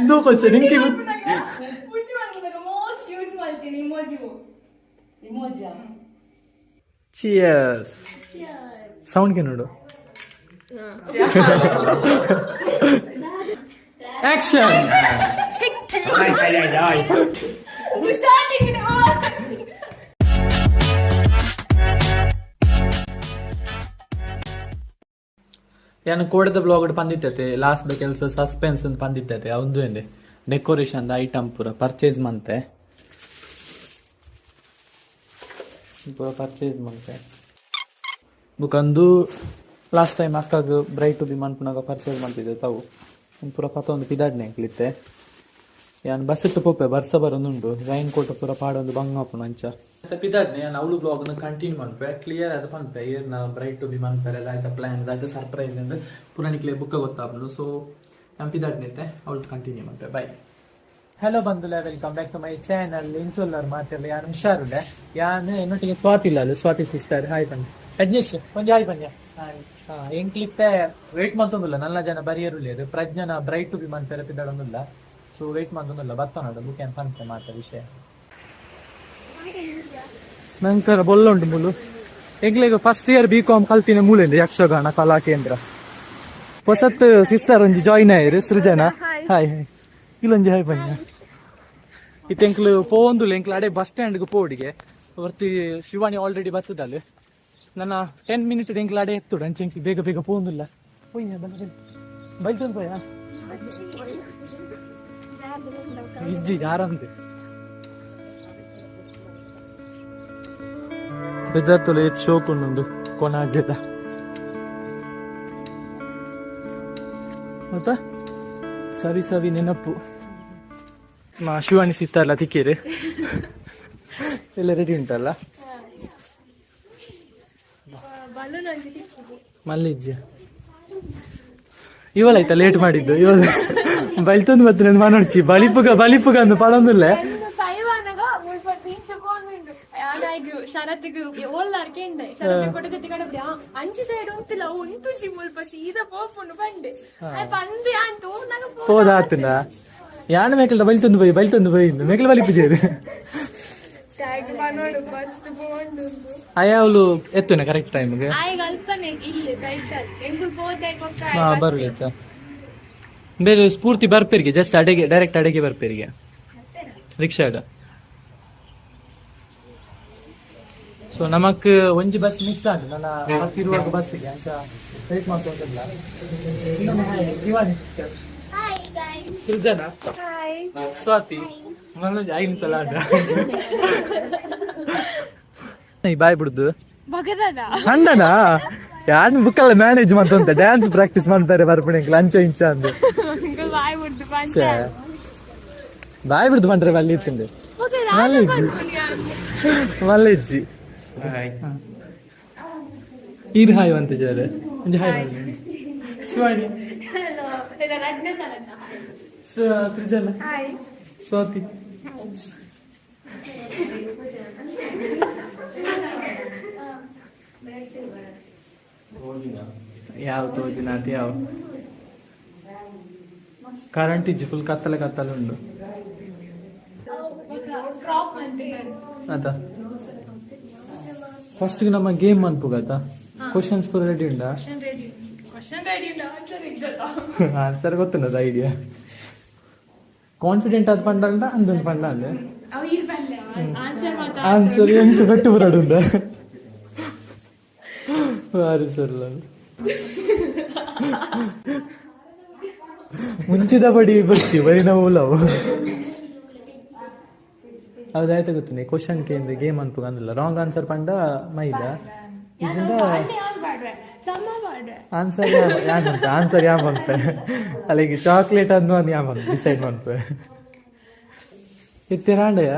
No question. Inki most use maltini emoji. Cheers. Sound ke nodu. Action. Starting it. ಯಾನು ಕೋಡದ blog ಬಂದಿತ್ತೈತೆ last ಕೆಲಸ suspense ಅಂತ ಬಂದಿತ್ತೈತೆ ಒಂದು ಎಂದೆ ಡೆಕೋರೇಷನ್ ಐಟಮ್ ಪೂರ ಪರ್ಚೇಸ್ ಮಂತೆ ಬುಕಂದು ಲಾಸ್ಟ್ ಟೈಮ್ ಅಕ್ಕಾಗ ಬ್ರೈಟ್ ಟು ಬಿ ಮನ್ಪುನಾಗ ಪರ್ಚೇಸ್ ಮಾಡ್ತಿದ್ದೆ ತಾವು ಪೂರ ಪತ್ತೊಂದು ಪಿದಾಡ್ನೆ ಹಾಕ್ಲಿತ್ತೆ ಯಾನು ಬಸ್ ಇಟ್ಟು ಪೋಪೆ ಬರ್ಸ ಬರೋದುಂಡು ರೈನ್ ಕೋಟ್ ಪೂರ ಪಾಡೊಂದು ಬಂಗ ಹಾಪುನ ಅಂಚ ಪಿದಾಡ್ನೆ ನಾನು ಅವಳು ಬ್ಲಾಗ್ನ ಕಂಟಿನ್ಯೂ ಮಾಡ್ಪೆ ಕ್ಲಿಯರ್ ಅದು ಪಂಪೆ ಏರ್ನ ಬ್ರೈಟ್ ಟು ಬಿ ಮನ್ಪರೆ ಅದಾಯ್ತ ಪ್ಲಾನ್ ಅದಾಯ್ತ ಸರ್ಪ್ರೈಸ್ ಎಂದು ಪುರಾಣಿಕ್ಲೆ ಬುಕ್ಕ ಗೊತ್ತಾಗ್ಲು ಸೊ ನಾನು ಪಿದಾಡ್ನೈತೆ ಅವಳು ಕಂಟಿನ್ಯೂ ಮಾಡ್ಪೆ ಬೈ ಹಲೋ ಬಂಧುಲೆ welcome back to my channel ಇಂಚುಲ್ಲರ್ ಮಾತಿರಲಿ ಯಾನು ಹುಷಾರುಂಡೆ ಯಾನು എന്നൊಟ್ಟಿಗೆ ಸ್ವಾತಿ ಇಲ್ಲ ಅದು ಸ್ವಾತಿ ಸಿಸ್ಟರ್ ಹಾಯ್ ಬನ್ನಿ ಅಜ್ನೇಶ್ ಒಂದು ಹಾಯ್ ಬನ್ನಿ ಎಂಕ್ಲಿತ್ತೆ ವೇಟ್ ಮಾಡ್ತೊಂದಿಲ್ಲ ನಲ್ಲ ಜನ ಬರಿಯರುಲಿ ಅದು ಪ್ರಜ್ಞನ ಬ್ರೈಟ್ ಟು ಬಿ ಮನ್ಪರೆ ಪಿದಾಡೊಂದಿಲ್ಲ ಸೊ ವೇಟ್ ಮಾಡ್ತೊಂದಿಲ್ಲ ಬರ್ತಾನೋಡು ಬುಕ್ ಏನು ಪಂಪೆ ಮಾತ ವಿಷಯ ನಂತರ ಬೊಲ್ಲ ಉಂಟು ಮೂಲು ಎಂಗ್ಲಿಗೆ ಫಸ್ಟ್ ಇಯರ್ B.Com ಕಲ್ತಿನ ಮೂಲೆಂದು ಯಕ್ಷಗಾನ ಕಲಾ ಕೇಂದ್ರ ಹೊಸತ್ ಸಿಸ್ಟರ್ ಒಂಜಿ ಜಾಯಿನ್ ಆಯ್ರು ಸೃಜನಾ ಹಾಯ್ ಹಾಯ್ ಇಲ್ಲೊಂಜಿ ಹಾಯ್ ಬನ್ನಿ ಇತ್ತು ಎಂಕ್ಲು ಪೋಂದುಲ್ಲ ಎಂಕ್ಲು ಅಡೆ ಬಸ್ ಸ್ಟ್ಯಾಂಡ್ಗೆ ಪೋಡಿಗೆ ಹೊರ್ತಿ ಶಿವಾನಿ ಆಲ್ರೆಡಿ ಬರ್ತದಲ್ಲ ನನ್ನ 10 minutes ಎಂಕ್ಲು ಅಡೆ ಎತ್ತುಡು ಅಂಚೆಂಕಿ ಬೇಗ ಬೇಗ ಪೋಂದಿಲ್ಲ ಹೋಯ್ ಬನ್ನಿ ಬೈತೊಂದು ಪೋಯ ಇಜ್ಜಿ ಯಾರಂತೆ ವಿದ್ಯಾರ್ಥುలు ಶೋಕುಂಡು ಕೊನಾಜೆದ ಆಯ್ತಾ ಸವಿ ಸವಿ ನೆನಪು ಮಾ ಶಿವಾನಿ ಸಿಸ್ಟರ್ ತಿಕ್ಕೇರಿ ಎಲ್ಲ ರೆಡಿ ಉಂಟಲ್ಲ ಮಲ್ಲಿಜ್ಜ ಇವಳಾಯ್ತಾ ಲೇಟ್ ಮಾಡಿದ್ದು ಇವಳು ಬೈತಂದು ಮತ್ತೆ ಮನೋಡ್ಚಿ ಬಲಿಪುಗ ಅಂದು ಪಡೊಂದಿಲ್ಲ ಶರತ್ಗೆ ಓಲ್ಲಾರ್ಕೆಂಡೆ ಕೊಟ್ಟೆ ಕಡೆ ಅಂಚಿ ಸೈಡ್ ಉಂತಿಲ್ಲ ಉಂತುಂಚಿ ಮುಲ್ಪ ಸೀದಾ ಪೋಪುಂಡು ಬಂಡೆ ಬಂದೆ ಅಂತೂ ಹೋದಾತನ ಯಾನ ಮೇಕಲ್ದ ಬಲಿತೊಂದು ಬೈ ಮೇಕಲ್ ಬಲಿಪುಜೇರು ಅಯ್ಯವಳು ಎತ್ತುನ ಕರೆಕ್ಟ್ ಟೈಮ್ಗೆ ಬರುತ್ತ ಬೇರೆ ಸ್ಫೂರ್ತಿ ಬರ್ಪೇರಿಗೆ ಜಸ್ಟ್ ಅಡೆಗೆ ಡೈರೆಕ್ಟ್ ಅಡೆಗೆ ಬರ್ಪೇರಿಗೆ ರಿಕ್ಷಾಗ ಸೊ ನಮಕ್ ಒಂಜಿ ಬಸ್ ಮಿಸ್ ಆಗ ನನ್ನ ಬರ್ತಿರುವಾಗ ಬಸ್ಸಿಗೆ ಅಂತ ವೇಟ್ ಮಾಡ್ಕೊಂಡಲ್ಲ ಸೃಜನಾ ಸ್ವಾತಿ ಮನೋಜ್ ಐದು ಸಲ ಬಾಯ್ ಬಿಡುದು ಹಂಡನಾ ಯಾರು ಬುಕ್ಕಲ್ಲ ಮ್ಯಾನೇಜ್ ಮಾಡ್ತಂತ ಡ್ಯಾನ್ಸ್ ಪ್ರಾಕ್ಟೀಸ್ ಮಾಡ್ತಾರೆ ಬರ್ಬಿಡಿ ಲಂಚ ಇಂಚ ಅಂದು ಬಾಯ್ ಬಿಡ್ದು ಮಾಡ್ರೆ ಅಲ್ಲಿ ಇತ್ತಂಡೆ ಮಲ್ಲಿಜ್ಜಿ ಇದು ಹಾಯ್ ಅಂತ ಜಾರೆ ಹಾಯ್ ಶಿವಾನಿ ಸೃಜನ ಸ್ವಾತಿ ಯಾವ ತೋದಿನ ಅಂತ ಯಾವ ಕರೆಂಟ್ ಇಜ್ಜಿ ಫುಲ್ ಕತ್ತಲೆ ಉಂಡು ಅದ ಫಸ್ಟ್ ನಮ್ಮ ಗೇಮ್ ಅನ್ಪುಗತ್ತ ಕ್ವಶನ್ಸ್ ಪೂರ ರೆಡಿ ಉಂಟಾ ಆನ್ಸರ್ ಗೊತ್ತುಂಟದ ಐಡಿಯಾ ಕಾನ್ಫಿಡೆಂಟ್ ಅದು ಪಂಡ ಅಂದೊಂದು ಪಂಡ ಅಂದ್ರೆ ಆನ್ಸರ್ ಎಂಟು ಬೆಟ್ಟು ಬರಡು ಉಂಟ ಬಾರಿ ಸರ್ ಮುಂಚಿದ ಬಡಿ ಬರ್ಚಿ ಬರೀ ನಾವು ಲವ್ ಹೌದಾಯ್ತು ಗೊತ್ತು ಕ್ವಶನ್ ಕೇಂದ್ರ ಗೇಮ್ ಅನ್ಪುಗ ಅಂದಿಲ್ಲ ರಾಂಗ್ ಆನ್ಸರ್ ಪಂಡ ಮೈದ ಇದರಿಂದ ಆನ್ಸರ್ ಯಾವ ಬಂತ ಅಲ್ಲಿಗೆ ಚಾಕ್ಲೇಟ್ ಅನ್ನೋ ಅದು ಯಾವ ಬಂತ ಡಿಸೈಡ್ ಮಾಡ್ಪ ಇತ್ತಿರಾಂಡೆಯ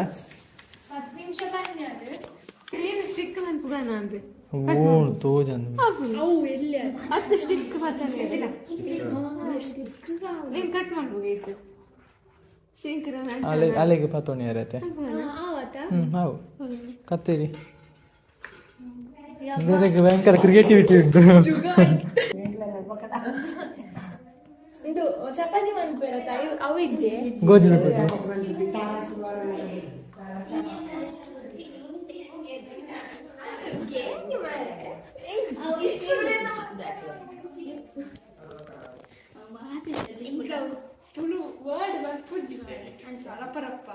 ತೋಜನ್ ಅಲ್ಲಿಗೆ ಪತೋಣಿ ಇರತ್ತೆ ಹೌದು ಕತ್ತೇರಿ ಭಯಂಕರ ಕ್ರಿಯೇಟಿವಿಟಿ ಉಂಟು ಇದು ಚಪಾತಿ ಮನ್ಪೇರತ್ತ ಅವು ಇಜ್ಜೆ ಗೋಧಿ ರೊಟ್ಟಿ ತುಳು ವರ್ಡ್ ಬರ್ಪುಜ್ಜಿ ಅಲಪರಪ್ಪ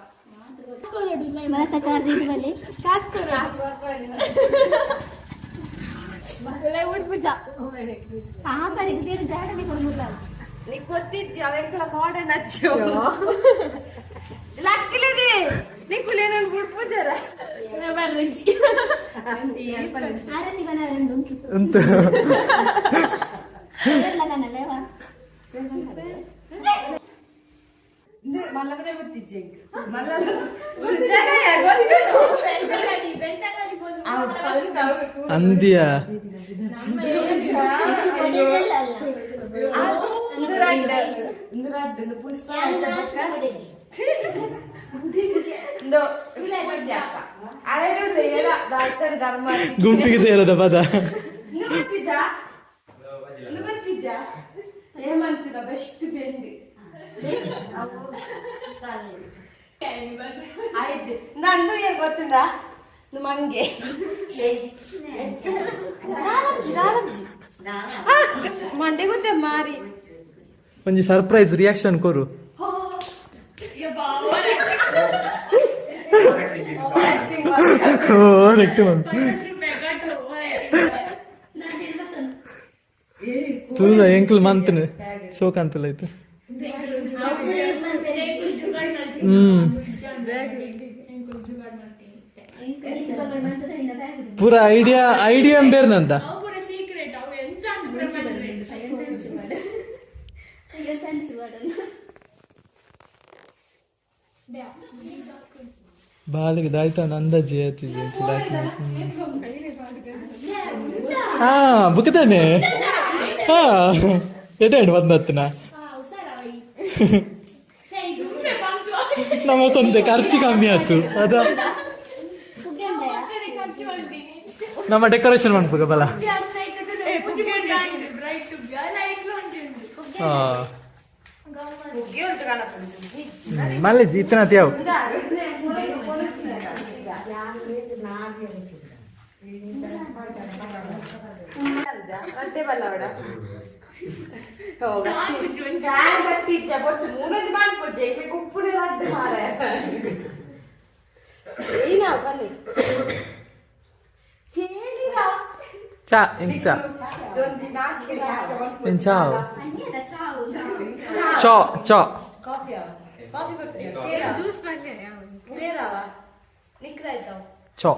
నీకు ಗೊತ್ತಿದ್ದಿ ಅವೆಲ್ಲ ಮಾಡರ್ನ್ ಹಚ್ಚು ಲಕ್ಕಿಲಿದೆ నీకు లేను ಬಿಡ್ಬೋದಾರ ಅಂತ మల్లదే గుర్తించే ಅಂದಿಯಾ ಗುಂಪಿಗೆ ಸೇರದ ಪದ ఏమంటున్నా బెస్ట్ ఫ్రెండ్ ಆಯ್ತು ನಂದು ಏನ್ ಗೊತ್ತಿಂದ ಮಂಗೆ ಮಂಡೆ ಗೊತ್ತೆ ಮಾರಿ ಒಂಜಿ ಸರ್ಪ್ರೈಸ್ ರಿಯಾಕ್ಷನ್ ಕೊರು ತುಳ ಎಂಕ್ಲು ಮಂತನ ಶೋಕಾಂತಲ ಆಯ್ತು ಪೂರ ಐಡಿಯಾ ಬೇರ್ನಂತ ಬಾಲಿಗೆ ದಾಯ್ತಾನ ಅಂದಾಜಿ ಹಾ ಬುಕ್ತಾನೆ ಹಾ ಎಟಾಡು ಬಂದತ್ತನ ನಮಗೊಂದು ಖರ್ಚು ಕಮ್ಮಿ ಆಯ್ತು ಅದ ನಮ್ಮ ಡೆಕೋರೇಷನ್ ಮಾಡ್ಬೇಕು ಬಲ ಮಲ್ಲೆ ಇತ್ತನತ್ ಯಾವ ಚಾ ಹೆಂಗ್ ಚಾ ಹೆಂಗ್ ಚಾ ಚಾ ಚಾ ಚಾ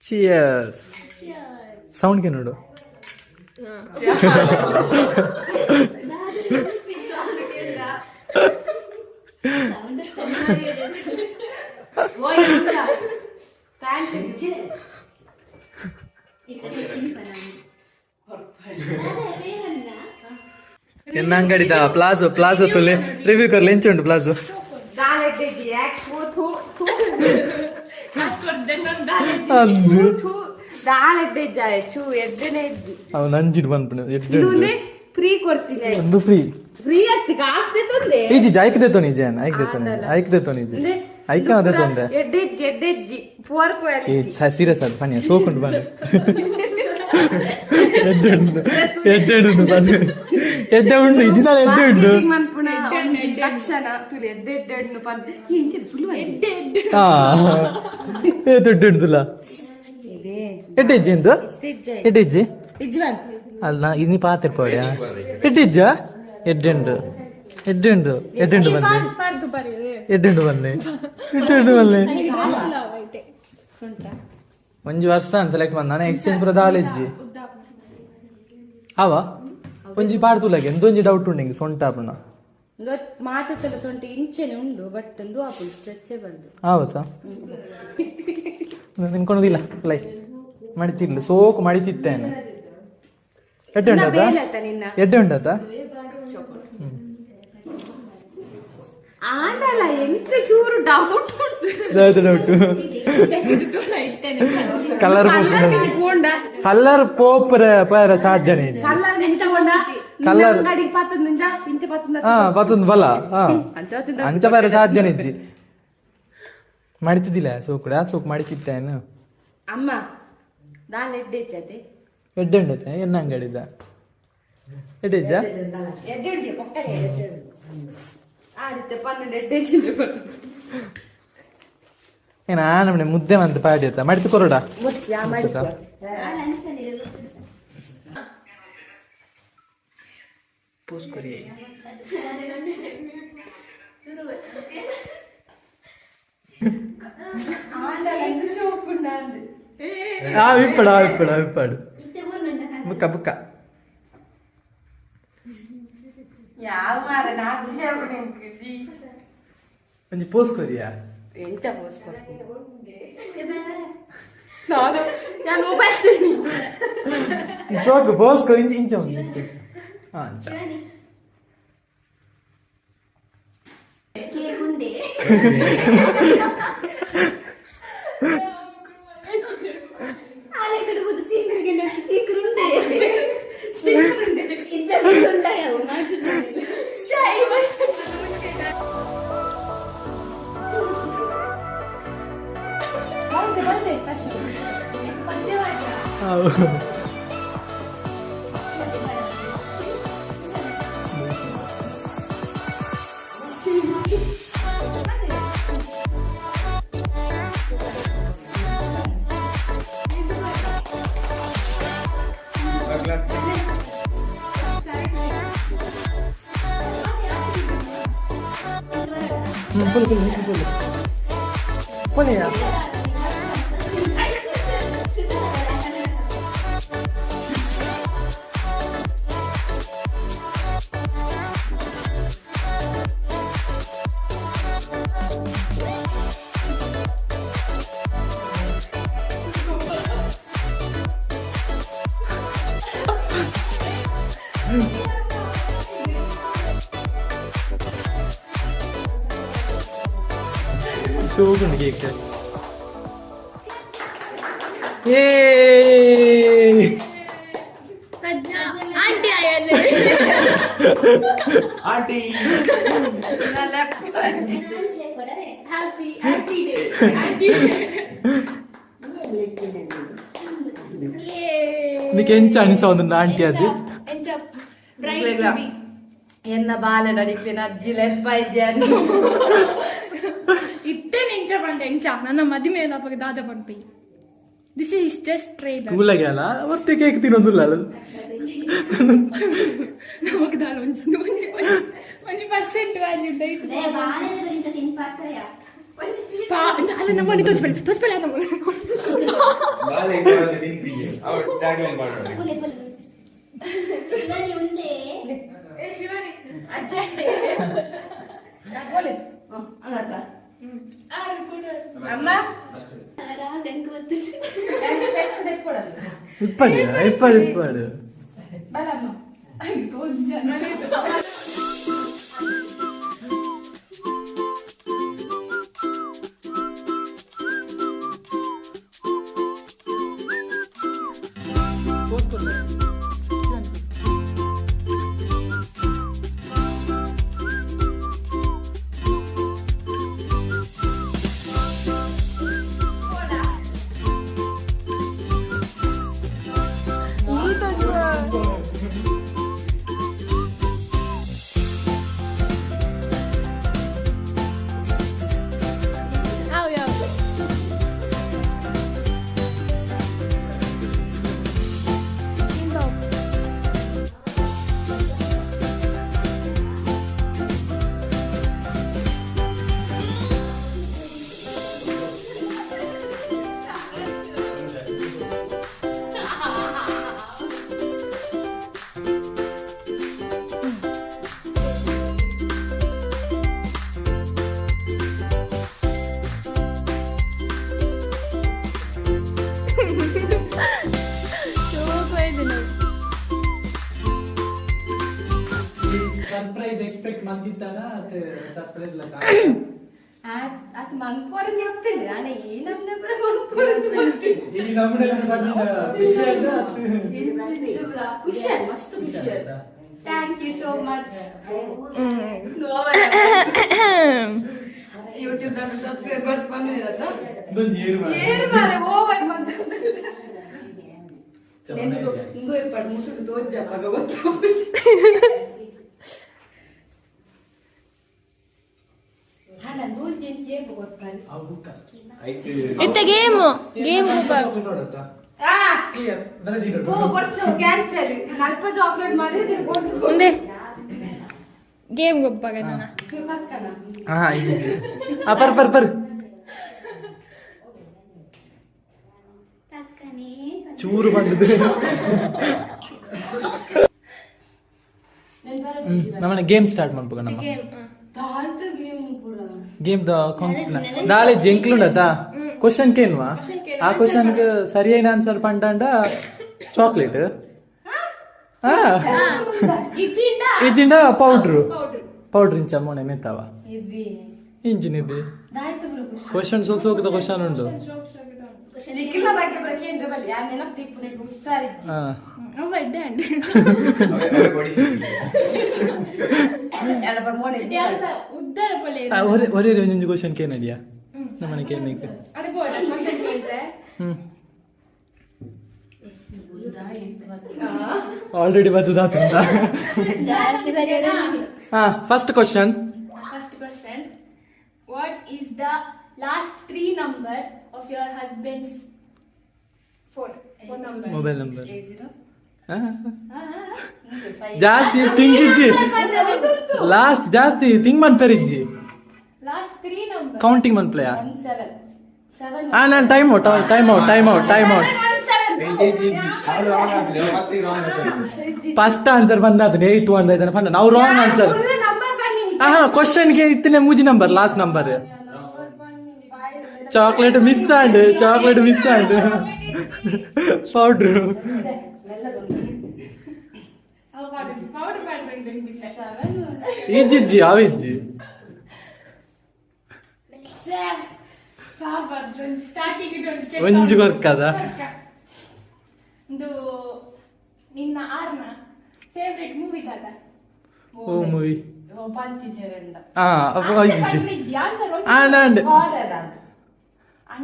ಚಿಯರ್ಸ್ ಸೌಂಡ್ಗೆ ನೋಡು ಎನ್ನ ಅಂಗಡಿದ ಪ್ಲಾಜೋ ಪ್ಲಾಜೋ ತುಲೆ ರಿವ್ಯೂ ಕರ್ಲಿ ಎಂಚುಂಡು ಪ್ಲಾಜೋ ಅವ್ ನಂಜಿಡ್ ಬಂದ್ಬಿಡು ಫ್ರೀ ಕೊಡ್ತೀನಿ ಒಂದು ಫ್ರೀ ಫ್ರೀ ಆಗ್ತಿ ಕಾಸ್ತೆ ತೊಂದೆ ಈಜಿ ಐಕ್ ದೇತೋ ನಿಜೆ ಐಕ್ ದೇತೋ ನಿಜೆ ಐಕ ಅದೇ ತೊಂದೆ ಎಡ್ಡೆಜ್ಜಿ ಪುವರ್ ಏ ಸೀರಿಯಸ್ ಅದು ಪನಿಯ ಸೋಕೊಂಡು ಬಂದು ಎಡ್ಡೆ ಬಂದು ಎಡ್ಡೆ ಉಂಡು ಇಜಿನಾಲ್ ಎಡ್ಡೆ ಉಂಡು ಲಕ್ಷಣ ತುಲಿ ಎಡ್ಡೆಡ್ಡು ಪಂದ್ ಹಾ ಏ ದುಡ್ಡು ಉಂಟುಲ್ಲ ಎಡ್ಡೆಜ್ಜಿ ಎಂದು ಎಡ್ಡೆಜ್ಜಿ ಅಲ್ಲ ಇನ್ನು ಪಾತಿರ್ಪೋಡ ಎಡ್ಡೆಜ್ಜ ಎಡ್ಡೆಂಡು ಎಡ್ಡೆಂಡು ಎಡ್ಡೆಂಡು ಬಂದೆ ಎಡ್ಡೆಂಡು ಬಂದೆ ಎಡ್ಡೆಂಡು ಬಂದೆ ಒಂಜಿ ವರ್ಷ ಸೆಲೆಕ್ಟ್ ಬಂದ ನಾನು ಎಕ್ಸ್ಚೇಂಜ್ ಪುರ ದಾಲೆಜ್ಜಿ ಅವ ಒಂಜಿ ಪಾಡ್ತುಲಗೆ ಎಂದೊಂಜಿ ಡೌಟ್ ಉಂಡು ಹಿಂಗೆ ಸೊಂಟ ಪುಣ ಮಾತಲ್ಲ ಸೊಂಟ ಇಂಚೆನೆ ಉಂಡು ಬಟ್ ಒಂದು ಆಪಲ್ ಸ್ಟ್ರೆಚಬಲ್ ಆವತ್ತಾ ನಿನ್ಕೊಳೋದಿಲ್ಲ ಲೈ ಮಡಿತಿರ್ಲಿ ಸೋಕು ಮಡಿತಿತ್ತೇನೆ ಎಡ್ಡೆ ಉಂಟತ್ತ ಎಡ್ಡೆ ಉಂಟತ್ತ ಆಂಡಲ್ಲ ಎಂತ ಚೂರು ಡೌಟ್ ಕಲರ್ ಕಲರ್ ಪೋಪರ ಪರ ಸಾಧ್ಯನೆ ಕಲರ್ ಪತ್ತೊಂದು ಬಲ ಅಂಚ ಪರ ಸಾಧ್ಯನೆ ಇಜ್ಜಿ ಮಡಿತಿದ್ದಿಲ್ಲ ಸೋಕುಡ ಸೋಕು ಮಡಿತಿತ್ತೇನು ಅಮ್ಮ ದಾಲ್ ಎಡ್ಡೆ ಎಡ್ಡೆಂಡತೆ ಎನ್ನ ಅಂಗಡಿದ ಎಡ್ಡೆಜ್ಜ ನಾನು ಮುದ್ದೆ ಮಂತ್ ಪಾಡಿ ಆಯ್ತಾ ಮಡಿತು ಕೊರಡ ವಿಪ್ಪಾಡು ಬುಕ್ಕ ಬುಕ್ಕ ಒಂಜಿ ಪೋಸ್ ಕೊರಿಯಾ ಎಂಚ ನಾನು ಸೋಕು ಪೋಸ್ ಕೊರಿ ಇಂಚ ಅಂಚ സൂപ്പുണ്ട് കേക്ക് ആന്റി ആയാലേ aunty happy aunty day aunty నీకు ఎంచ అనిసా ఉంది ఆంటీ అది ಎನ್ನ ಬಾಲಡಡಿಕ್ಲೆ ಅಜ್ಜಿಲ ಎಪ್ಪಾಯ್ದ್ಯಾನು ಇತ್ತೆ ನೆಂಚ ಬಂದ ಎಂಚ ನನ್ನ ಮದುವೆ ಅಪ್ಪಗೆ ದಾದ ಬಂದ್ಪಿ ದಿಸ್ ಇಸ್ ಜಸ್ಟ್ ಟ್ರೇಲರ್ ಕೂಲಾಗ್ಯಾಲ ಮತ್ತೆ ಕೇಕ್ ತಿನ್ನೋದಿಲ್ಲ ಅಲ್ಲ ನಮಗ್ ದಾಲ ಒಂಜಿ ಪರ್ಸೆಂಟ್ ವ್ಯಾಲ್ಯೂ ನಮ್ಮನೆ ತೋರಿಸ್ಬೇಡ ಅಮ್ಮ ఇప్పాడు ಮಂದಿತ್ತಾನ ಸರ್ಪ್ರೈಸ್ ಲಕ್ಕ ಅದು ಮನ್ಪೋರದ್ ಗೊತ್ತಿಲ್ಲ ಅಣ್ಣ ಈ ನಮ್ನೆ ಬರ ಮನ್ಪೋರದ್ ಗೊತ್ತಿಲ್ಲ ಈಗ ನಮ್ಮನೆ ಖುಷಿ ಆಯ್ತಾ ಖುಷಿ ಆಯ್ತು ಮಸ್ತ್ ಖುಷಿ ಆಯ್ತು thank you so much YouTube ದಾಗ ಸಬ್ಸ್ಕ್ರೈಬರ್ಸ್ ಬಂದಿರತ್ತ ಏರ್ ಮಾರೆ ಓವರ್ ಮಂತಲ್ಲ ನಿಂಗು ಇಪ್ಪತ್ತು ಮುಸುಕು ತೋಜ ಭಗವಂತ ಇತ್ತ ಗೇಮ್ ఉండే గేమ్ గొప్పగా పర్ చూరు పండుది ನಮ್ಮ ಗೇಮ್ ಸ್ಟಾರ್ಟ್ ಮಾಡ್ಬೇಕು ನಮ್ಮ ಗೇಮ್ ದ ಕಾನ್ಸೆಪ್ಟ್ ನಾಳೆ ಜಂಕ್ಲುಂಡತಾ ಕ್ವಶನ್ ಕೇನ್ವಾ ಆ ಕ್ವಶನ್ ಸರಿ అయిన ಆನ್ಸರ್ పంటంట చాక్లెట్ ఇచ్చిండా పౌడర్ ఇంచా మొన్న మెత్తావా ఇంజిన్ ఇది క్వశ్చన్ సోక్ క్వశ్చన్ ఉండు ഒരേ ഒരു ക്വശ്ചൻ കേനടിയാ ನಮ್ಮನೆ ಕೇಳಲಿಕ್ಕೆ ಆಲ್ರೆಡಿ ಬರ್ತದಾತ first question what is the last 3 number of your husband's phone number mobile number ಜಾಸ್ತಿ ಥಿಂಕ್ ಇಜ್ಜಿ ಲಾಸ್ಟ್ ಜಾಸ್ತಿ ಥಿಂಕ್ ಮನ್ಪೆರಿಜ್ಜಿ ಲಾಸ್ಟ್ 3 ನಂಬರ್ ಕೌಂಟಿಂಗ್ ಮನ್ಪ್ಲೆಯಾ ನಾನು ಟೈಮ್ ಔಟ್ ಫಸ್ಟ್ ಆನ್ಸರ್ ಬಂದಾದ 8 ಅಂದ ಪಂಡ ನಾವು ರಾಂಗ್ ಆನ್ಸರ್ ಕ್ವಶನ್ಗೆ ಇತ್ತನೆ ಮೂಜಿ number last number chocolate miss and powder ಇಜ್ಜಿ ಅವಿಜ್ಜಿ ಒಂಜಿ ಗೊರ್ಕದ ನಿನ್ನ ಆರ್ನ ಫೇವರೇಟ್ ಮೂವಿ ದಾದ ಓ ಮೂವಿ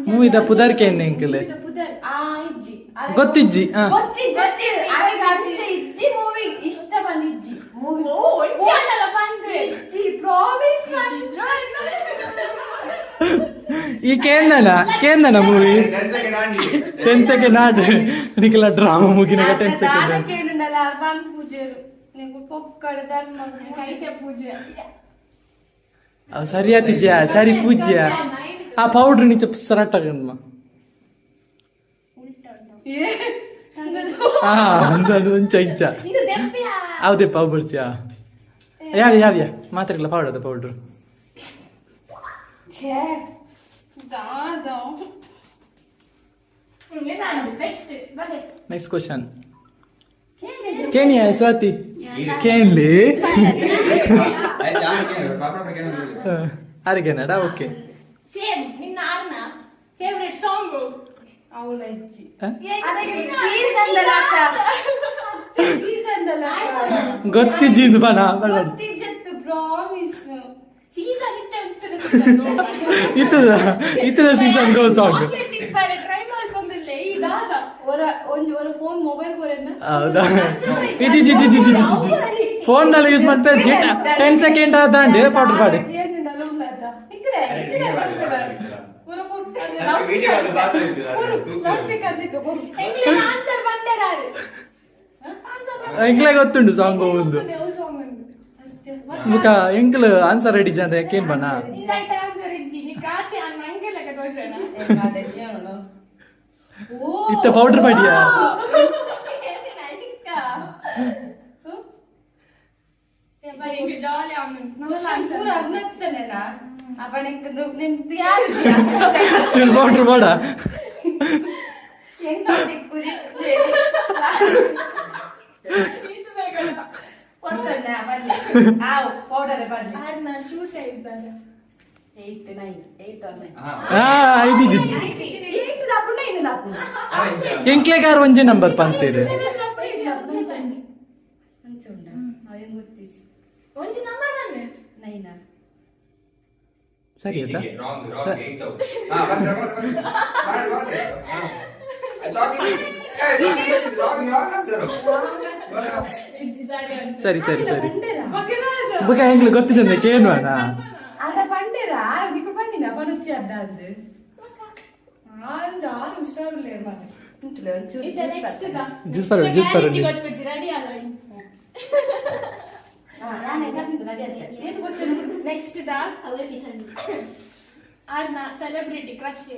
ಮೂವಿ ದ ಪುದರ್ಕೆ ಎಂಕಲ್ ಗೊತ್ತಿಜ್ಜಿ ಇಷ್ಟ ಬಂದಿಜ್ಜಿ ಈ ಕೇಂದನ ಮೂವಿ 10 ಸೆಕೆಂಡ್ ಆಟ ನಿಖಿಲ ಡ್ರಾಮಾ ಮುಗಿನ 10 ಸೆಕೆಂಡ್ ಸರಿ ಆತಿಜ್ಜ ಸರಿ ಪೂಜ್ಯ ಆ ಪೌಡ್ರ್ ನಿಚ ಸರಟ್ಟ ಇಂಚ ಹೌದೇ ಪೌಡರ್ ಯಾವ ಮಾತಾಡಲ್ಲ ಪೌಡರ್ ಪೌಡ್ರು ನೆಕ್ಸ್ಟ್ ಕ್ವಶನ್ ಕೇನಿಯಾ ಸ್ವಾತಿ ಕೇನ್ಲಿ ಅರಿಗೆನಡ ಓಕೆ ಸೇಮ್ ನಿನ್ನ ಆರ್ನ ಫೇವರೇಟ್ ಸಾಂಗ್ ಅವಳ ಅಜ್ಜಿ ಗೊತ್ತಿಜ್ಜಿಂದು ಬಣ ಇತ್ತದ season go song phone mobile ಹೌದಾ ಫೋನ್ ನಲ್ಲಿ ಯೂಸ್ ಮಾಡ್ತಾರೆ 10 ಸೆಕೆಂಡ್ ಆದಂಡೆ ಪೌಡರ್ ಪಾಡಿ ಎಂಕ್ಲೆ ಗೊತ್ತುಂಡು ಸಾಂಗ್ ಒಂದು ಮುಖ ಎಂಕ್ಲ ಆನ್ಸರ್ ರೆಡಿ ಜಂದ ಯಾಕೇನ್ ಬಣ್ಣ ಇತ್ತ ಪೌಡರ್ ಮಾಡಿಯಾ ಪೌಡರ್ ಮಾಡ ಪತ್ತೊಂಡ ಬರ್ಲಿ ಆವ್ ಪೌಡರ್ ಬರ್ಲಿ ಆರ್ನ ಶೂ ಸೈಜ್ ಬಂದ 8 9 8 or 9 ಇದು 8 ಲಾಪು 9 ಲಾಪು ಎಂಕ್ಲೆಗಾರ್ ಒಂಜೆ ನಂಬರ್ ಪಂತೇರು ಅಂಚುಂಡ ಅವೇನ್ ಗೊತ್ತಿಸಿ ಒಂಜಿ ನಂಬರ್ ಬಂದೆ 9 ಸರಿ ಆಯ್ತಾ ರಾಂಗ್ 8 ಸರಿ ಬುಗ ಹೆಂಗ್ಲು ಗೊತ್ತಿದ್ದ ಕೇನು ಅಣ್ಣ ಅದ ಪಂಡೇರ ದಿಕ್ಕು ಪಂಡಿನ ಪನುಚ್ಚಿ ಅದ್ದ ಅದು ಆಂದ ಆರು ಹುಷಾರುಲೇ ಮಾರೆ ಉಂಟುಲೆ ಒಂಚೂರು ಇದು ನೆಕ್ಸ್ಟ್ ಕಾ ಜ್ಯೂಸ್ ಬರಲಿ ಗೊತ್ತು ರೆಡಿ ಅಲ್ಲ ನಾನೇ ಕಲಿತು ರೆಡಿ ಅಲ್ಲ ಏನು ಗೊತ್ತಿಲ್ಲ ನೆಕ್ಸ್ಟ್ ದಾ ಅವೇ ಬಿತಂಡಿ ಆರ್ನ ಸೆಲೆಬ್ರಿಟಿ ಕ್ರಶ್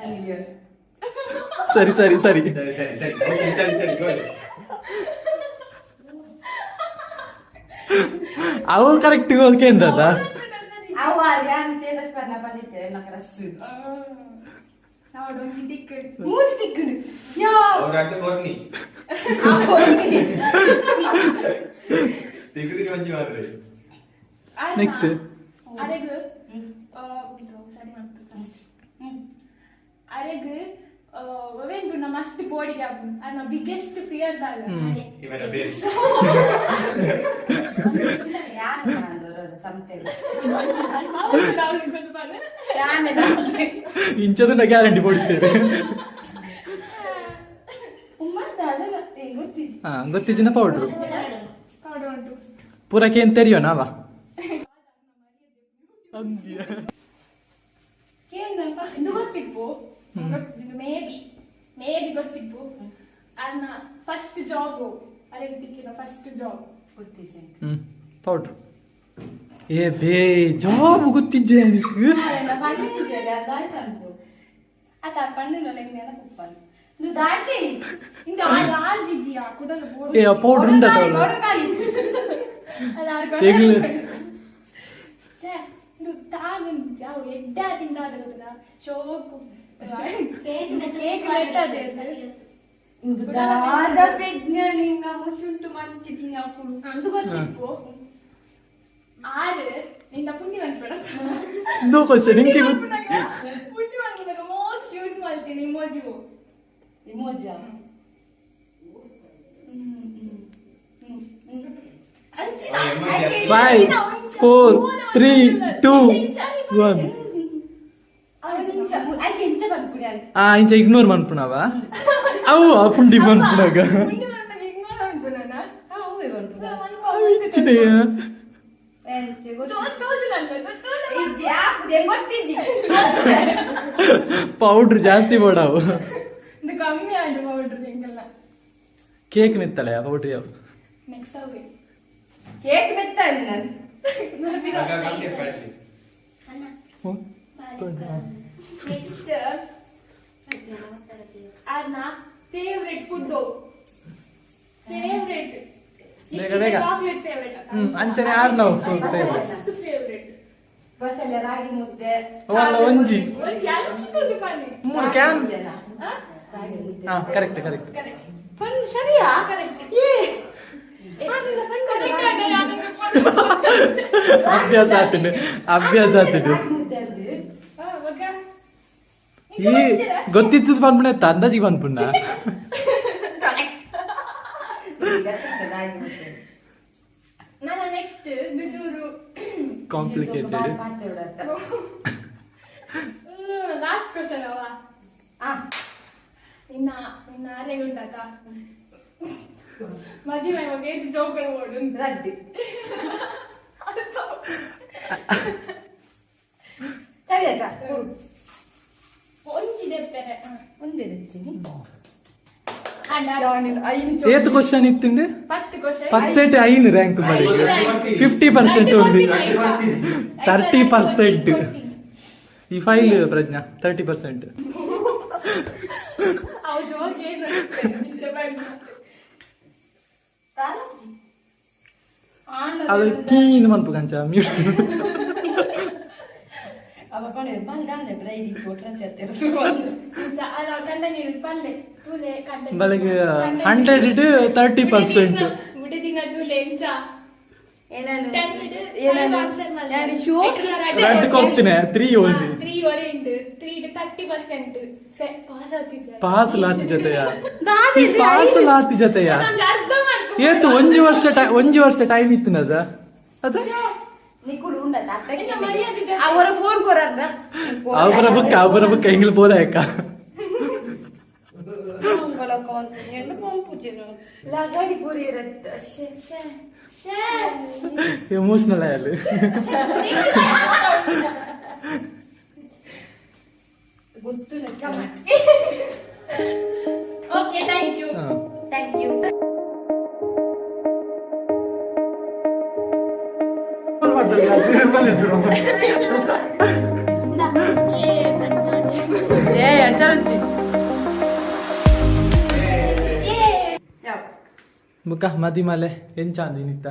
ಅಲ್ಲಿಗೆ ಸರಿ ಅವು ಕರೆಕ್ಟ್ ಓಕೆ ಅಂದದ ಅವ ಯಾನ್ ಸ್ಟೇಟಸ್ ಪರ್ನ ಬಂದಿದ್ದೆ ನನ್ನ ಕ್ರಶ್ ನೋಡು ಒಂಜಿ ದಿಕ್ಕು ಮೂತಿ ದಿಕ್ಕುಡು ಯಾ ಅವರದ್ದು ಬರ್ನಿ ಆ ಹೋಗಿ ತೆಗೆದು ಮಂಜಿ ಮಾತ್ರ ನೆಕ್ಸ್ಟ್ ಅರೆಗು ಸರಿ ಮಾಡ್ತು ಅರೆಗು ಒವೆಂದು ನ ಮಸ್ತ್ ಪೋಡಿಗೆ ಅರ್ನ ಬಿಗ್ಗೆಸ್ಟ್ ಫಿಯರ್ ದಾಗ ಇವನ ಬೇಸ್ ಯಾನ್ ಮಾಡೋರು ಸಮಟೈಮ್ ಇಂಚದ ಗ್ಯಾರಂಟಿ ಕೊಡ್ತೇವೆ ಗೊತ್ತಿದ್ದಿನ ಪೌಡ್ರು ಉಂಟು ಪೂರಕ್ಕೆ ಏನ್ ತೆರಿಯೋಣ ಅವ ಇದು ಗೊತ್ತಿಪ್ಪು ಮೇಬಿ ಗೊತ್ತಿಪ್ಪು ಅನ್ನ ಫಸ್ಟ್ ಜಾಬ್ ಅರೆಗೆ ತಿಕ್ಕಿನ ಫಸ್ಟ್ ಜಾಬ್ ಗೊತ್ತಿಸಿ ಪೌಡ್ರು ಏ ಬೇ ಜಾಬ್ ಗೊತ್ತಿದ್ದೆ ಪಂಡಿಗೆ ಅದಾಯ್ತು ಅದ ಪಂಡಿನ ನೆನಪುಪ್ಪನು ಇದು ದಾಯ್ತಿ ಇಂದ ಆಲ್ ಬಿಜಿಯಾ ಕುಡಲು ಬೋರ್ಡ್ ಏ ಪೌಡ್ರ್ ಉಂಡ ಅದಾರ್ ಛೇ ಇದು ತಾಗನ್ ಯಾವ ಎಡ್ಡ ತಿಂದಾದ ಗೊತ್ತಲ್ಲ ಶೋಕು ಕೇಕ್ ಲೆಟ್ಟದೆ ಸರಿ ಇಂದು ದಾದ ವಿಜ್ಞಾನಿ ನಾವು ಶುಂಠು ಮಂತಿದ್ದೀನಿ ಹಾಕೊಂಡು ಅಂದು ಗೊತ್ತಿಪ್ಪು ಆರು ನಿನ್ನ ಪುಂಡಿ ಬಂದ್ಬೇಡ ನೋ ಕ್ವಶನ್ ನಿಂಗೆ ಪುಂಡಿ ಬಂದ್ಬಿಟ್ಟಾಗ ಮೋಸ್ಟ್ ಯೂಸ್ ಮಾಡ್ತೀನಿ ಇಮೋಜಿವು ಇಮೋಜ Five, 4, 3, 2, 1 ಇಂಚ ಇಗ್ನೋರ್ ಮನ್ಪುಣವ ಅವು ಪುಂಡಿ ಮನ್ಪುಣಾಗ ಪೌಡ್ರ್ ಜಾಸ್ತಿ ಬೋಡವು ಕಮ್ಮಿ ಆಯ್ತು ಪೌಡ್ರ್ ನಿಂಗೆಲ್ಲ ಕೇಕ್ ಮೆತ್ತಳೆ ಪೌಡ್ರ್ ಯಾವ ನೆಕ್ಸ್ಟ್ ಅವೇ ಕೇಕ್ ಮೆತ್ತಾಳೆ ನಾನು ನೆಕ್ಸ್ಟ್ ಅರ್ನ ಫೇವ್ರೆಟ್ ಫುಡ್ ಫೇವ್ರೆಟ್ ಬೇಗ. ಚಾಕ್ಲೇಟ್ ಫೇವ್ರೆಟ್ ಅಂಚನೆ ಯಾರು ನಾವು ಫೇವ್ರೆಟ್ ಫೇವ್ರೆಟ್ ಬಸಳೆ ರಾಗಿ ಮುದ್ದೆ ಅವಲ್ಲ ಒಂಜಿ ಒಂದು ಅಲಚಿತೋದು ಪಾನಿ ಮೂರು ಕ್ಯಾನ್ ರಾಗಿ ಮುದ್ದೆ ಹಾ ಕರೆಕ್ಟ್ ಕರೆಕ್ಟ್ ಪಂಡು ಸರಿಯಾ ಕರೆಕ್ಟ್ ಅಭ್ಯಾಸ ಆತಿದೆ ರಾಗಿ ಮುದ್ದೆ ಅಲ್ದು ಈ ಗೊತ್ತಿತ್ತು ಬಂದ್ಬಿಡ ಅಂದಾಜಿಗೆ ಬಂದ್ಬಿಡ ರಾಗಿ ಮುದ್ದೆ ನಾನು next Bijur complicated last question ಅವ ಇನ್ನ ಅರೆಗುಂಡಾತ ಮದುವೆ ಬಗ್ಗೆ ಜೋಕರ್ ಓಡು ರದ್ದಿ ಸರಿ ಆಯ್ತಾ ಒಂಚಿದೆಪ್ಪರೆ ಒಂದೇ ಎತ್ತೀನಿ ಏತ್ ಕ್ವಶನ್ ಇತ್ತಿಂದೆ 10 ಕ್ವಶನ್ 10 ಐನು ರ್ಯಾಂಕ್ ಮಾಡಿ 50% ఉంది 30% ಈ ಫೈಲ್ ಪ್ರಜ್ಞಾ 30% ಅವು ಜೋಕೆ ಇದ್ರೆ ಬಂದು ಅದು ಕೀನ್ ಮನ್ಪು ಕಂಚ ಮ್ಯೂಟ್ ಅವ ಪಣೆ ಬಂದಾನೆ ಬ್ರೈಡಿ ಕೊಟ್ರ ಚತ್ತರ ಅಲ್ಲ ಗಂಡ ನೀರು ಪಲ್ಲೆ ತೂಲೆ ಕಡ್ಡೆ ಬೆಳಗ್ಗೆ 100 30% ಬಿಡದಿಂಗದು ಲೆನ್ಸ ರೆಡ್ ಹೋಗ್ತೀನಿ 3 ಓದಿ 3 ಓರೆಂಡ್ 3 30% pass ಆಗ್ತಿದ್ದೆ pass lathi ಜೊತೆಯ pass lathi ಜೊತೆಯ ಅರ್ಧ ಮಾಡ್ಕೊ ಏತು 1 ವರ್ಷ ಟೈಮ್ ಇತ್ತಿನದ ಅದ ಅವರ ಫೋನ್ ಕೊರಲ್ಲ ಅವರ ಬುಕ್ಕ ಹೆಂಗಿಲ್ ಬೋದಾಯಕ್ಕ ಲಗಾಡಿ ಪೂರಿ ಎಮೋಷನಲ್ ಆಯಲ್ಲ ಗೊತ್ತು ಓಕೆ ಥ್ಯಾಂಕ್ ಯು ಬುಕ್ಕ ಮದಿಮಲೆ ಎಂಚಾಂದಿ ನಿತ್ತ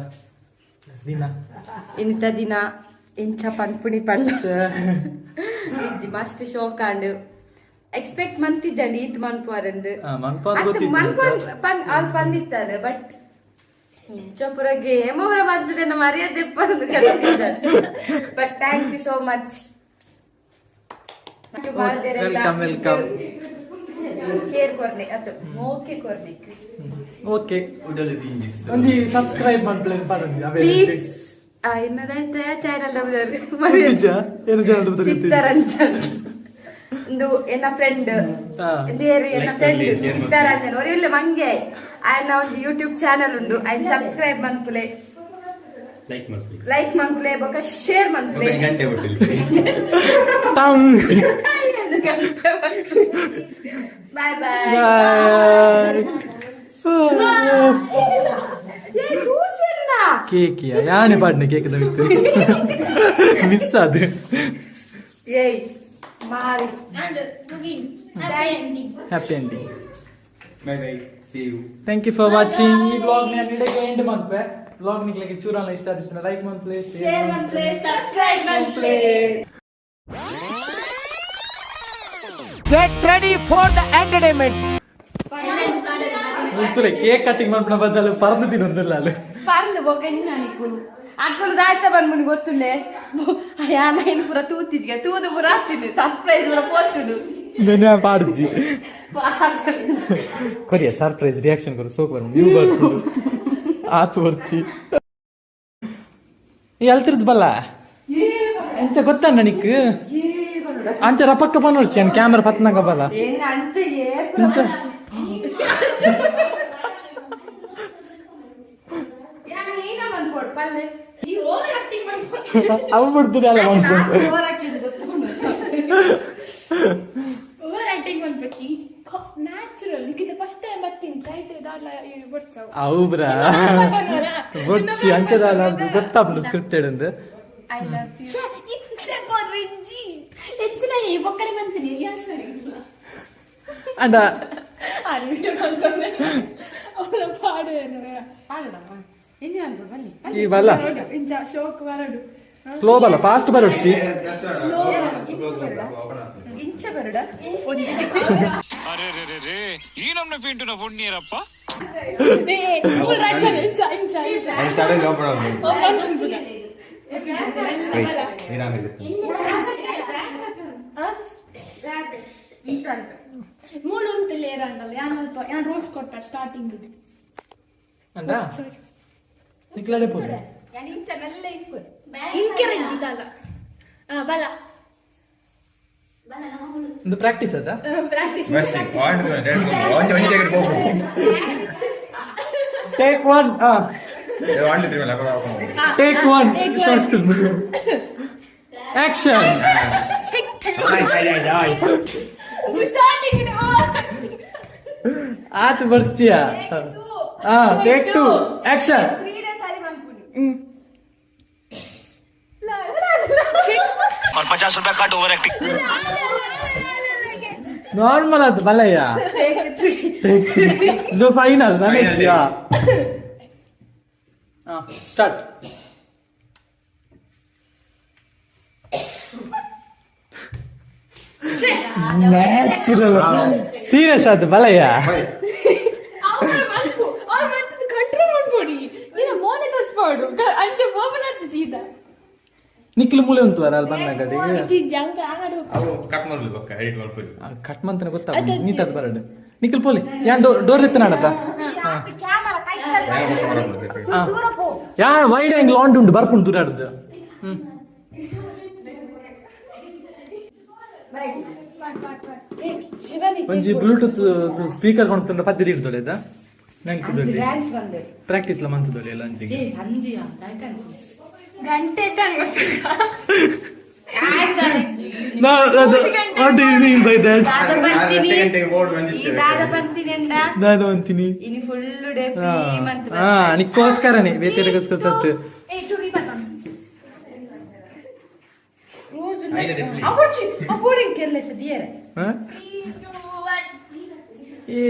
ದಿನ ಇಂಥ ದಿನ ಇಂಚ ಪನ್ಪುಣಿ ಪಂಡ ಇಜ್ಜಿ ಮಸ್ತ್ ಶೋಕಾಂಡು ಎಕ್ಸ್ಪೆಕ್ಟ್ ಮಂತಿದ್ದಂడి ಇದು ಮನ್ಪುವರಂದು ಅಲ್ಲಿ ಪಂದಿತ್ತದ ಬಟ್ ಇಂಚ ಪುರ ಗೇಮ್ ಅವರ ಮಧ್ಯದ ಮರ್ಯಾದೆ ಪರಂದು but thank you so much welcome care ಕೊರ್ನೆ ಅದು ಓಕೆ ಕೊರ್ನೆ ಓಕೆ ಒಂದು ಸಬ್ಸ್ಕ್ರೈಬ್ ಮಾಡ್ಕೊಳ್ಳಿ ಪ್ಲೀಸ್ ಇನ್ನದಾಯ್ತ ಚಾನಲ್ ಚಿತ್ತರಂಜನ್ ಒಂದು ಎನ್ನ ಫ್ರೆಂಡ್ ಎನ್ನ ಫ್ರೆಂಡ್ ಚಿತ್ತರಂಜನ್ ಒರಿಲ್ಲ ಮಂಗೆ ಆಯ್ನ ಒಂದು ಯೂಟ್ಯೂಬ್ ಚಾನಲ್ ಉಂಡು ಆಯ್ನ ಸಬ್ಸ್ಕ್ರೈಬ್ ಮನ್ಪುಲೆ ಲೈಕ್ ಮನ್ಪುಲೆ ಬೊಕ ಶೇರ್ ಮನ್ಪುಲೆ ಬಾಯ್ ಬಾಯ್ ಕೇಕ್ ಯಾನೆ ಪಾಡ್ನೆ ಕೇಕ್ ಮಿಸ್ ಅದು ಏಯ್ ಮಾರಿ happy ending bye bye see you thank you for watching ಈ ಬ್ಲಾಗ್ ನ ನಿಡಗೆ ಎಂಡ್ ಮಾಡ್ಪೆ ಬ್ಲಾಗ್ ನಿಕ್ಲಿಕ್ಕೆ ಚೂರಲ್ಲ ಇಷ್ಟ ಆದ್ರೆ ಲೈಕ್ ಮಾಡ್ಪ್ಲೇ ಶೇರ್ ಮಾಡ್ಪ್ಲೇ ಸಬ್ಸ್ಕ್ರೈಬ್ ಮಾಡ್ಪ್ಲೇ Get ready for the entertainment. Cake cutting ಮಾಡ್ಬಿಡ ಬದಲು ಪರಂದು ತಿನ್ನೊಂದಿಲ್ಲ ಅಲ್ಲಿ ಪರಂದು ಬೊಕ ಇನ್ನಿಕುಲು ಅಕ್ಕಲು ದಾಯ್ತ ಬಂದ್ಮುನಿ ಗೊತ್ತುಂಡೆ ಯಾನ ಏನು ಪುರ ತೂತಿಜ್ಗೆ ತೂದು ಪುರ ಆಗ್ತೀನಿ ಸರ್ಪ್ರೈಸ್ ಪುರ ಪೋತುಡು ನೆನೆ ಪಾಡ್ಜಿ ಕೊರಿಯ ಸರ್ಪ್ರೈಸ್ ರಿಯಾಕ್ಷನ್ ಕೊರು ಸೋಕ್ ಬರ್ ನೀವು ಬರ್ತು ಆತು ಬರ್ತಿ ಎಲ್ತಿರ್ದು ಬಲ್ಲ ಎಂಚ ಗೊತ್ತಣ್ಣ ನಿಕ್ ಅಂಚ ರಪಕ್ಕ ಪನೋಡ್ಚಿ ಅನ್ ಕ್ಯಾಮರಾ ಪತ್ನಾಗ ಬಲ್ಲ ಅವ್ ಬಿಡ್ತದೆ ಅಲ್ಲ ಓವರ್ ಆಕ್ಟಿಂಗ್ ಮಾಡ್ಬಿಟ್ಟು ನ್ಯಾಚುರಲ್ ನಿಕ್ಕಿದ ಫಸ್ಟ್ ಟೈಮ್ ಬರ್ತೀನಿ ಕೈಟ್ ದಾಲ ಬರ್ಚಾವ್ ಅವು ಬ್ರಾ ಬೊಡ್ಸಿ ಅಂಚದಾಲ ಗೊತ್ತಾಗ್ಲು ಸ್ಕ್ರಿಪ್ಟೆಡ್ ಅಂದ್ರೆ ಐ ಲವ್ ಯು ಇತ್ತೆ ಕೊರ್ರಿಂಜಿ ಹೆಚ್ಚಿನ ಈ ಬೊಕ್ಕಡೆ ಬಂತೀನಿ ಯಾಸರಿ ಅಂಡ ಅರ್ಬಿಟ್ಟು ಮಾಡ್ಕೊಂಡೆ ಅವಳ ಪಾಡುವೇನು ಪಾಡದಮ್ಮ ಎಂಜಿ ಅನ್ಬೋದು ಬನ್ನಿ ಈ ಬಲ್ಲ ಇಂಚ ಶೋಕ್ ಬರಡು ಸ್ಲೋ ಬಲ್ಲ ಫಾಸ್ಟ್ ಬರೋಡ್ಸಿ ಇಂಚ ಬರಡ ಅರೆ ರೇ ರೇ ರೇ ಈ ನಮ್ನ ಪಿಂಟುನ ಪುಣ್ಯರಪ್ಪ ಫುಲ್ ರೈಟ್ ಇಂಚ ಇಂಚ ಇಂಚ ಅದು ಸಾರೆ ಲೋಪಡ ಮೂಳು ಉಂಟಿಲ್ಲ ಏರಂಗಲ್ಲ ಯಾನ್ ರೋಸ್ ಕೊಟ್ಟ ಸ್ಟಾರ್ಟಿಂಗ್ ಅಂದ ನಿಕ್ಲಾಡೆ ಪೋದೆ ಯಾನ್ ಇಂಚ ಮೆಲ್ಲ ಇಕ್ಕು ಇಂಕೆ ರಂಜಿತಲ್ಲ ಬಲ ಒಂದು ಪ್ರಾಕ್ಟೀಸ್ ಅದ ಪ್ರಾಕ್ಟೀಸ್ ಬಸ್ ಆಡಿದ್ರೆ ಒಂದು ಒಂದು ಟೆಕೆಟ್ ಹೋಗು ಟೇಕ್ 1 ಆಡಿದ್ರೆ ಮಲ್ಲ take 1 short film action starting ಆತು ಬರ್ತೀಯ ಟೇಕ್ 2 ಆಕ್ಷನ್ 3 ಡೇ ಸಾರಿ ಮನ್ಪುನಿ और 50 रुपया काट ओवर एक्टिंग ನಾರ್ಮಲ್ ಅದು ಬಲ್ಲಯ್ಯ ಇದು ಫೈನಲ್ ನಾನು ಸ್ಟಾರ್ಟ್ ನ್ಯಾಚುರಲ್ ಸೀರಿಯಸ್ ಅದು ಬಲ್ಲಯ್ಯ ಕಂಟ್ರೋಲ್ ಮಾಡ್ಕೊಡಿ ನೋಡು ಅಂಚೆ ಪೋಪನತ್ತು ಸೀದಾ ನಿಕ್ಲು ಮೂಲೆ ಉಂಟು ಅಲ್ಲಿ ಬಂದಾಗ ಜಂಕ ಆಗಡು ಅವು ಕಟ್ ಮಾಡಲು ಬಕ್ಕ ಎಡಿಟ್ ಮಾಡ್ಕೊಳ್ಳಿ ಕಟ್ ಮಂತ್ರ ಗೊತ್ತಾಗ ನೀತದ್ ಬರಡು ನಿಖಿಲ್ ಪೋಲಿ ಯಾನ್ ಡೋರ್ ಎತ್ತ ನಾಡತ್ತ ಯಾ ವೈಡ್ ಆಂಗಲ್ ಆನ್ ಉಂಟು ಬರ್ಪುಂಡು ದೂರಾಡ್ದು ಒಂಜಿ ಬ್ಲೂಟೂತ್ ಸ್ಪೀಕರ್ ಕೊಂಡ್ತಂದ್ರೆ ಪದ್ಧತಿ ಇರ್ತದೆ ಅದ ನಂಗೆ ಪ್ರಾಕ್ಟೀಸ್ ಮಂತದೊಳಿ ಎಲ್ಲ ಅಂಚಿಗೆ ಗಂಟೆ What do you mean by that? ನಾನು ಅಂತೀನಿ ನಿಕ್ಕೋಸ್ಕರನೇ ಬೇಕರಿಗೋಸ್ಕರ ತತ್ತು ಏ